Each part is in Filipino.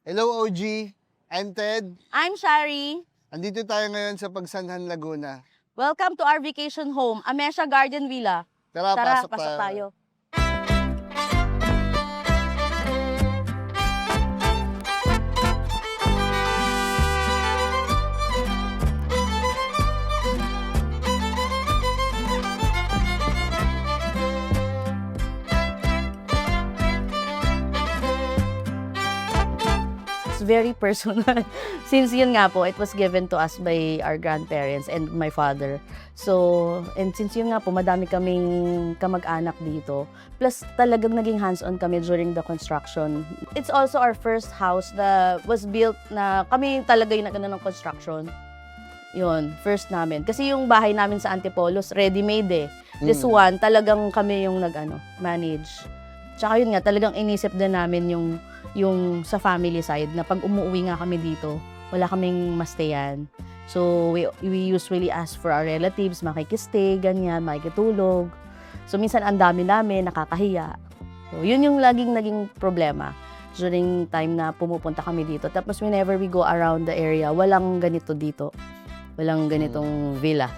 Hello OG, I'm Ted. I'm Shari. Andito tayo ngayon sa Pagsanhan, Laguna. Welcome to our vacation home, Amesha Garden Villa. Tara, Tara, pasok tayo. Very personal. Since yun nga po, it was given to us by our grandparents and my father. So, and since yun nga po, madami kaming kamag-anak dito. Plus, talagang naging hands-on kami during the construction. It's also our first house that was built na kami talaga yung nagano ng construction. Yun, first namin. Kasi yung bahay namin sa Antipolos, ready-made eh. This one, talagang kami yung manage. Tsaka yun nga, talagang inisip din namin yung sa family side na pag umuwi nga kami dito, wala kaming mastayan. So, we usually ask for our relatives, makikistay, ganyan, makikitulog. So, minsan ang dami namin, nakakahiya. So, yun yung laging naging problema during time na pumupunta kami dito. Tapos, whenever we go around the area, walang ganito dito. Walang ganitong villa.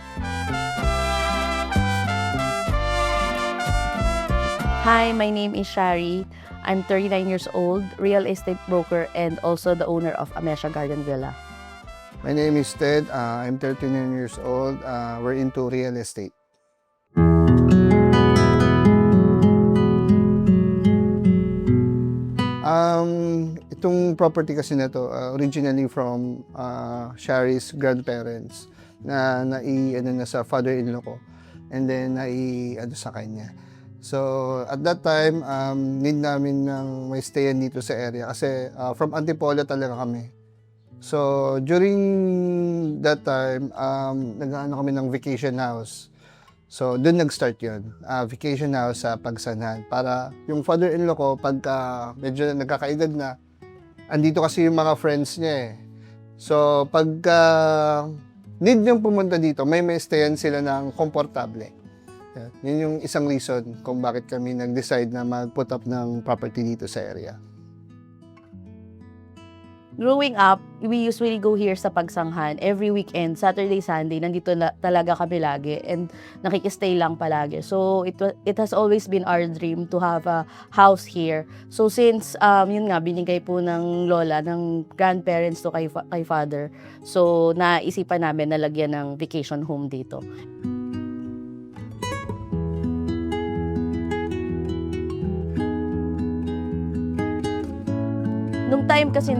Hi, my name is Shari. I'm 39 years old, real estate broker, and also the owner of Amesha Garden Villa. My name is Ted. I'm 39 years old. We're into real estate. Itong property kasi na to, originally from Shari's grandparents na sa father-in-law ko. And then sa kanya. So, at that time, need namin ng may stayan dito sa area kasi from Antipolo talaga kami. So, during that time, nag-ano kami ng vacation house. So, doon nag-start yun. Vacation house sa Pagsanhan. Para yung father-in-law ko, pagka medyo nagkakaedad na, andito kasi yung mga friends niya eh. So, pagka need niyang pumunta dito, may stayan sila ng komportable. Yun yung isang reason kung bakit kami nag-decide na mag-put up ng property dito sa area. Growing up, we usually go here sa Pagsanghan every weekend, Saturday, Sunday. Nandito talaga kami lagi and nakikistay lang palagi. So, it has always been our dream to have a house here. So, since, yun nga, binigay po ng lola, ng grandparents to kay father. So, naisipan namin na lagyan ng vacation home dito. Nung time kasi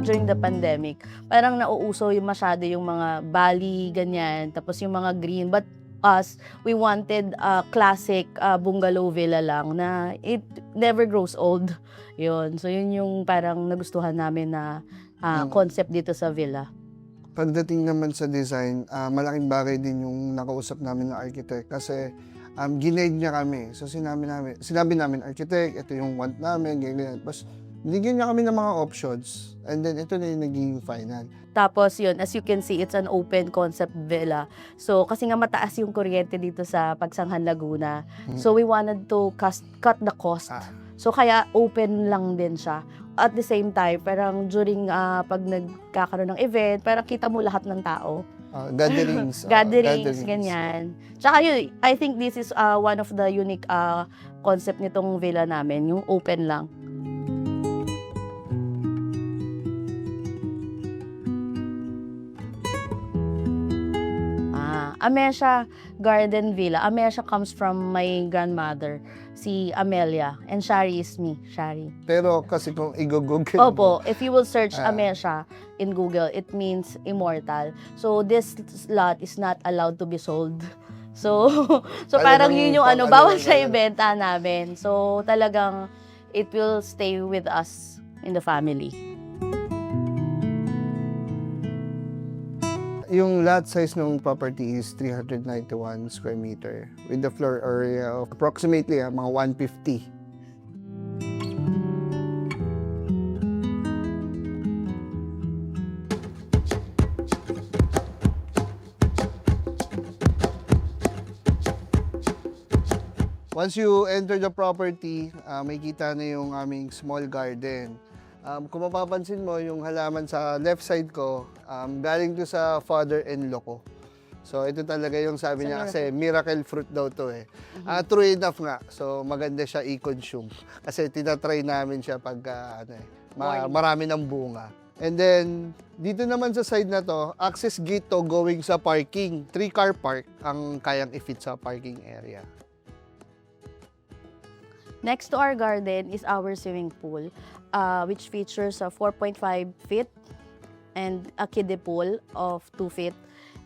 during the pandemic, parang nauuso yung masyado yung mga Bali, ganyan, tapos yung mga green. But us, we wanted a classic bungalow villa lang na it never grows old. Yun. So yun yung parang nagustuhan namin na concept dito sa villa. Pagdating naman sa design, malaking bagay din yung nakausap namin na architect kasi ginaid niya kami. So sinabi namin, architect, ito yung want namin, ganyan. Tapos binigyan niya kami ng mga options and then ito na yung naging final. Tapos yun, as you can see, it's an open concept villa. So kasi nga mataas yung kuryente dito sa Pagsanghan, Laguna. So we wanted to cut the cost. So kaya open lang din siya. At the same time, parang during pag nagkakaroon ng event, parang kita mo lahat ng tao. Gatherings. Gatherings, ganyan. Tsaka yun, I think this is one of the unique concept nitong villa namin, yung open lang. Amesha Garden Villa. Amesha comes from my grandmother, si Amelia, and Shari is me, Shari. Pero kasi kung i-google Opo, if you will search Amesha in Google, it means immortal. So this lot is not allowed to be sold. So parang yun yung bawal siya ibenta namin. So talagang it will stay with us in the family. Yung lot size ng property is 391 square meter with the floor area of approximately mga 150. Once you enter the property, may kita na yung aming small garden. Kung mapapansin mo, yung halaman sa left side ko, galing to sa father-in-law ko. So, ito talaga yung sabi niya kasi miracle fruit daw to eh. True enough nga. So, maganda siya i-consume. Kasi tinatry namin siya pag marami ng bunga. And then, dito naman sa side na to, access gate to going sa parking. 3-car park ang kayang i-fit sa parking area. Next to our garden is our swimming pool, which features a 4.5 feet and a kiddie pool of 2 feet.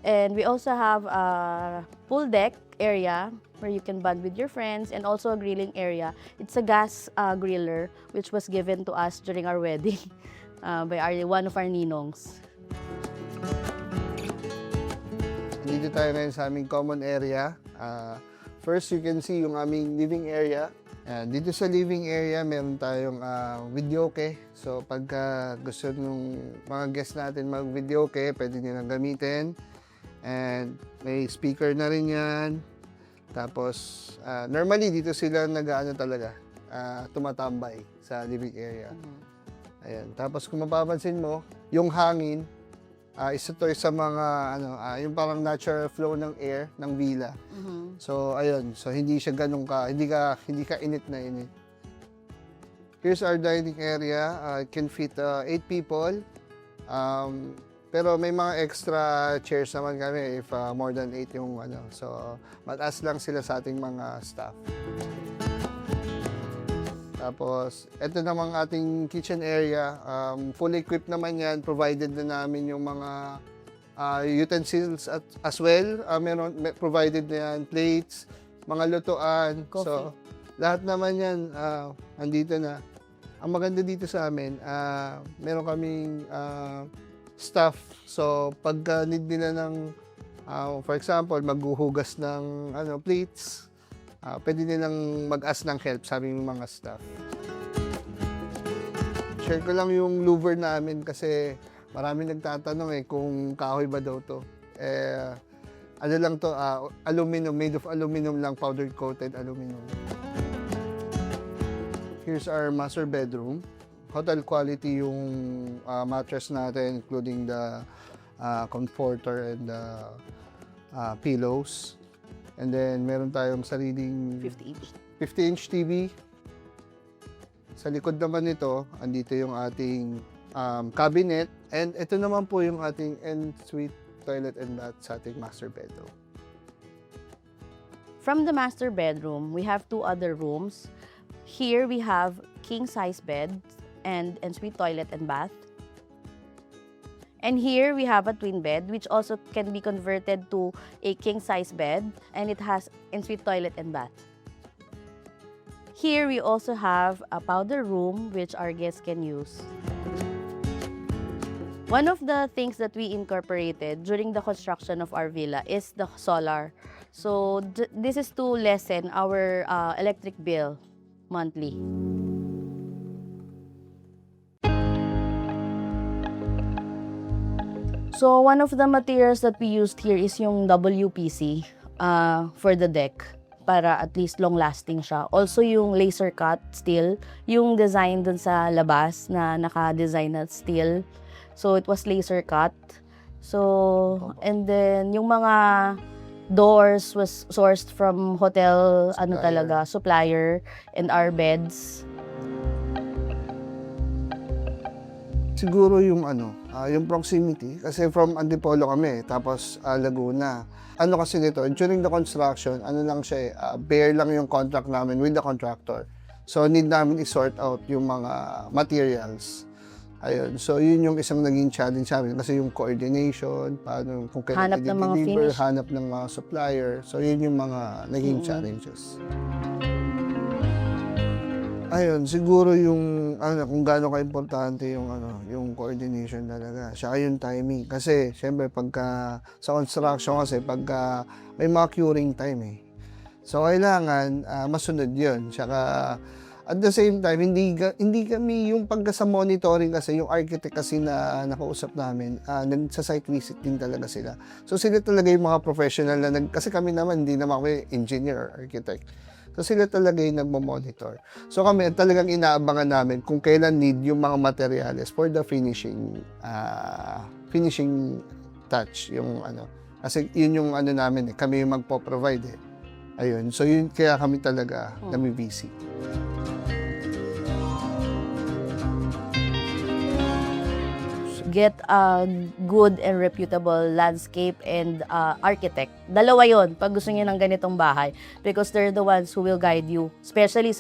And we also have a pool deck area where you can bond with your friends, and also a grilling area. It's a gas griller which was given to us during our wedding by one of our ninongs. Dito tayo ngayon sa aming common area. First, you can see yung aming living area. Dito sa living area, meron tayong videoke. So, pagka gusto nung mga guests natin mag-videoke, pwede nilang gamitin. And may speaker na rin yan. Tapos, normally, dito sila tumatambay sa living area. Ayan. Tapos, kung mapapansin mo, yung hangin, isa to sa mga, yung parang natural flow ng air ng villa. So, ayun. So, hindi siya ganun hindi ka init na init. Here's our dining area. It can fit 8 people. Pero may mga extra chairs naman kami if more than 8 yung So, mataas lang sila sa ating mga staff. Tapos, ito namang ating kitchen area. Fully equipped naman yan. Provided na namin yung mga utensils as well. Provided na yan. Plates, mga lutuan. Coffee. So, lahat naman yan, andito na. Ang maganda dito sa amin, meron kaming staff. So, pagka need nila ng, for example, maghuhugas ng plates, pwede nilang mag-ask ng help sa aming mga staff. Share ko lang yung louver namin kasi marami nagtatanong kung kahoy ba daw to. Ano lang to, aluminum, made of aluminum lang, powder coated aluminum. Here's our master bedroom. Hotel quality yung mattress natin, including the comforter and the pillows. And then, meron tayong sariling 50-inch TV. Sa likod naman nito, andito yung ating cabinet. And ito naman po yung ating en-suite toilet and bath sa ating master bedroom. From the master bedroom, we have 2 other rooms. Here we have king-size bed and ensuite toilet and bath. And here we have a twin bed, which also can be converted to a king-size bed, and it has ensuite toilet and bath. Here we also have a powder room, which our guests can use. One of the things that we incorporated during the construction of our villa is the solar. So this is to lessen our electric bill monthly. So one of the materials that we used here is yung WPC for the deck para at least long-lasting siya. Also yung laser cut steel, yung design dun sa labas na naka-design na steel. So it was laser cut. So, and then yung mga doors was sourced from hotel, supplier, and our beds. Siguro yung yung proximity kasi from Antipolo kami tapos Laguna. Ano kasi nito, during the construction, lang siya, bare lang yung contract namin with the contractor. So need namin i-sort out yung mga materials. Ayun. So yun yung isang naging challenge namin kasi yung coordination, paano kung kailan Hanap ng mga i-deliver, finish. hanap ng mga supplier. So yun yung mga naging challenges. Ayun, siguro yung kung gaano ka-importante yung coordination talaga. Saka yung timing kasi syempre pagka sa construction kasi pagka may mga curing time So kailangan masunod 'yun. Saka at the same time hindi kami yung pagka sa monitoring kasi yung architect kasi na nakausap namin, sa site visit din talaga sila. So sila talaga yung mga professional na kasi kami naman hindi naman kami engineer or architect. So sila talaga yung nagmo-monitor. So kami talagang inaabangan namin kung kailan need yung mga materials for the finishing touch, yung ano. Kasi yun yung ano namin kami yung magpo-provide Ayun. So yun kaya kami talaga nami-busy. Get a good and reputable landscape and architect. Dalawa yon pag gusto niyo ng ganitong bahay. Because they're the ones who will guide you. Especially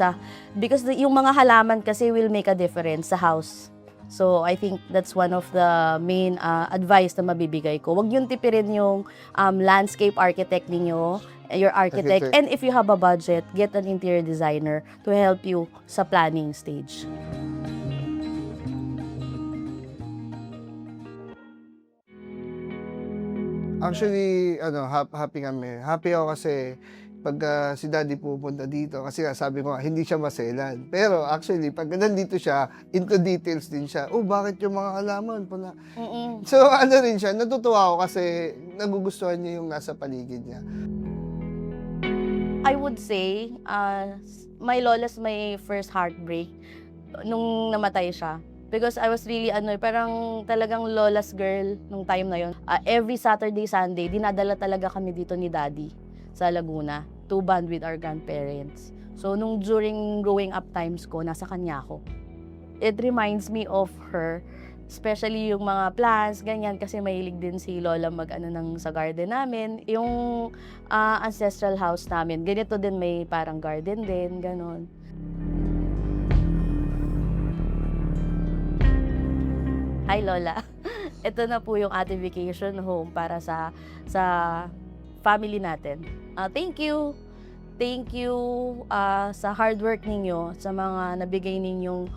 because yung mga halaman kasi will make a difference sa house. So, I think that's one of the main advice na mabibigay ko. Huwag yung tipirin yung landscape architect ninyo, your architect. And if you have a budget, get an interior designer to help you sa planning stage. Actually, happy kami. Happy ako kasi pag si Daddy pupunta dito, kasi sabi ko nga, hindi siya maselan. Pero actually, pag nandito siya, into details din siya. Oh, bakit yung mga halaman po na? So, ano rin siya, natutuwa ako kasi nagugustuhan niya yung nasa paligid niya. I would say, my lola's my first heartbreak nung namatay siya. Because I was really, parang talagang lola's girl nung time na yon. Every Saturday, Sunday, dinadala talaga kami dito ni Daddy sa Laguna to bond with our grandparents. So, during growing up times ko, nasa kanya ako. It reminds me of her, especially yung mga plants, ganyan, kasi mahilig din si Lola sa garden namin. Yung ancestral house namin, ganito din, may parang garden din, ganon. Hi Lola, ito na po yung ating vacation home para sa family natin. Thank you sa hard work ninyo, sa mga nabigay ninyong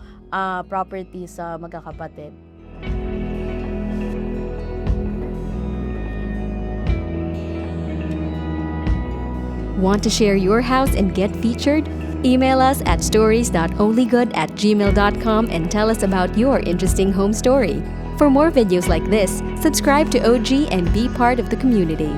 property sa magkakapatid. Want to share your house and get featured? Email us at stories.onlygood@gmail.com and tell us about your interesting home story. For more videos like this, subscribe to OG and be part of the community.